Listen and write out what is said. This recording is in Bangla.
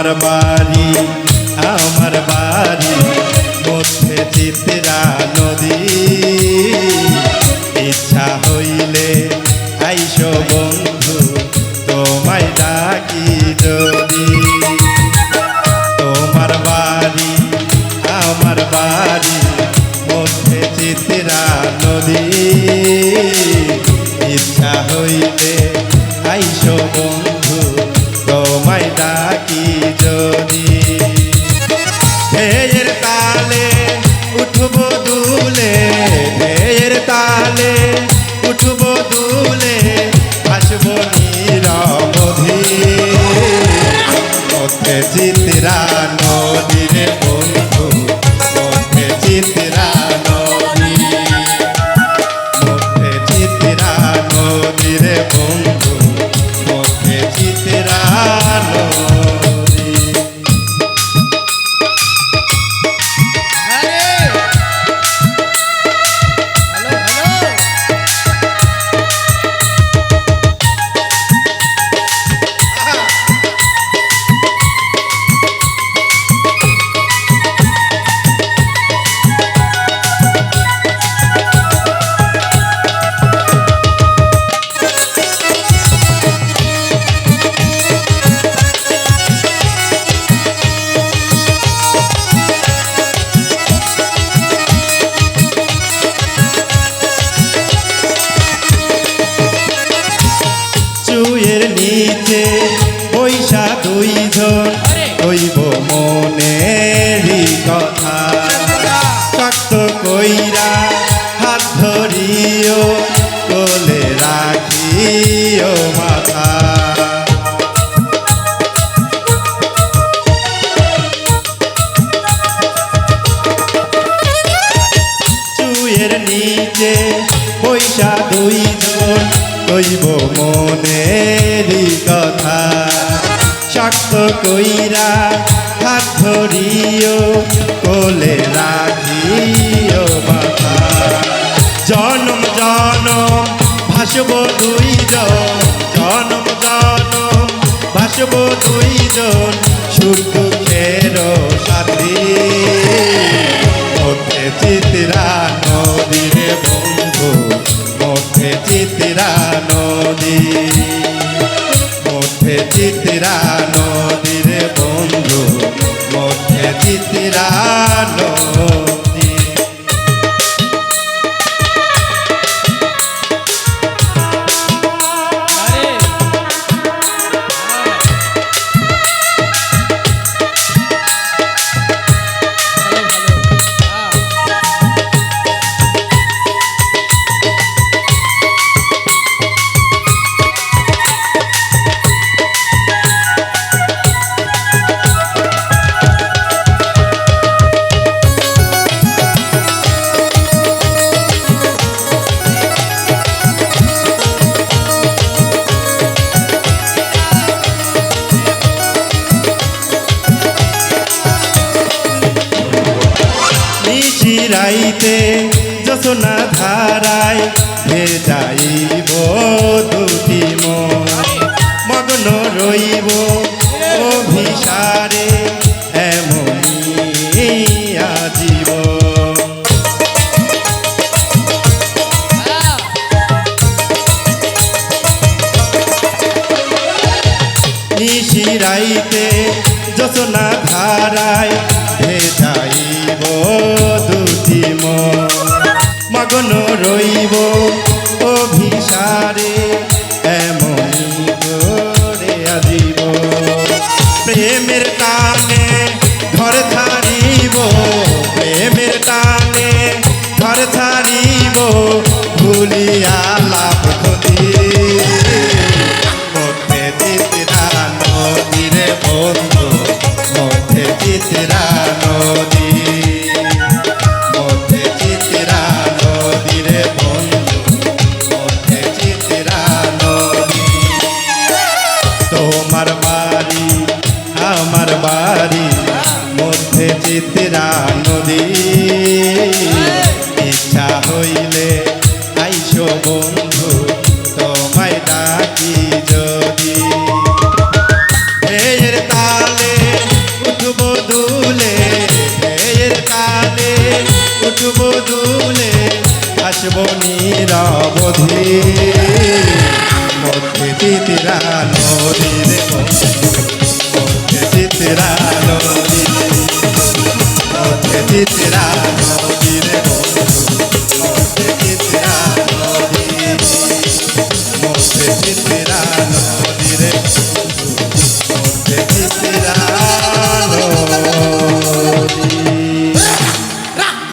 আমার বাড়ি মধ্যে চিত্রা নদী। ইচ্ছা হইলে আইসো বন্ধু তোমায় ডাকি যদি। তোমার বাড়ি আমার বাড়ি মধ্যে চিত্রা নদী। ইচ্ছা হইলে আইসো বন্ধু তোমায় ডাকি যদি। ঢেয়ের তালে উঠবো দুলে, ঢেয়ের তালে উঠবো দুলে, আসবো নিরবধি মধ্যে চিত্রা নদী রে বন্ধু, মধ্যে চিত্রা নদী, মধ্যে চিত্রা নদী রে বন্ধু, মধ্যে চিত্রা নদী। চুয়ের নিচে পয়সা দুইজন কইব মনেরই কথা। শক্ত কইরা হাত ধরিও কোলে রাখিও মাথা। চুয়ের নিচে পয়সা দুইজন কইব মনেরই কথা। শক্ত কইরা হাত ধরিও কোলে রাখিও মাথা। জনম জনম ভাসব দুইজন, জনম জনম ভাসব দুইজন, সুখ দুঃখের সাথী মধ্যে চিত্রা নদী রে বন্ধু, মধ্যে চিত্রা নদী, মধ্যে চিত্রা নদী রে বন্ধু, মধ্যে চিত্রা নদী। রাইতে যশোনা ধারায় ভেজাইব দুটি মন, মগ্ন রইব অভিসারে এমনি আজীবন। নিশিরাইতে যশোনা ধারায় ভেজাইব দুটি মন, মগ্ন রইব অভিসারে এমনি করে আজীব। প্রেমের টানে ঘর ছাড়িব, প্রেমের টানে ঘর ছাড়িব, ভুলিয়া লাভ ক্ষতি মধ্যে চিত্রা নদী রে বন্ধু, মধ্যে চিত্রা নদী, মধ্যে চিত্রা নদী রে বন্ধু, মধ্যে চিত্রা নদী। তোমার বাড়ি আমার বাড়ি মধ্যে চিত্রা নদী। ইচ্ছা হইলে আইসো বন্ধু তোমায় ডাকি যদি। ঢেয়ের তালে মধ্যে চিত্রা নদী রে বন্ধু মধ্যে চিত্রা নদী মধ্যে চিত্রা নদী রে বন্ধু মধ্যে চিত্রা নদী মধ্যে চিত্রা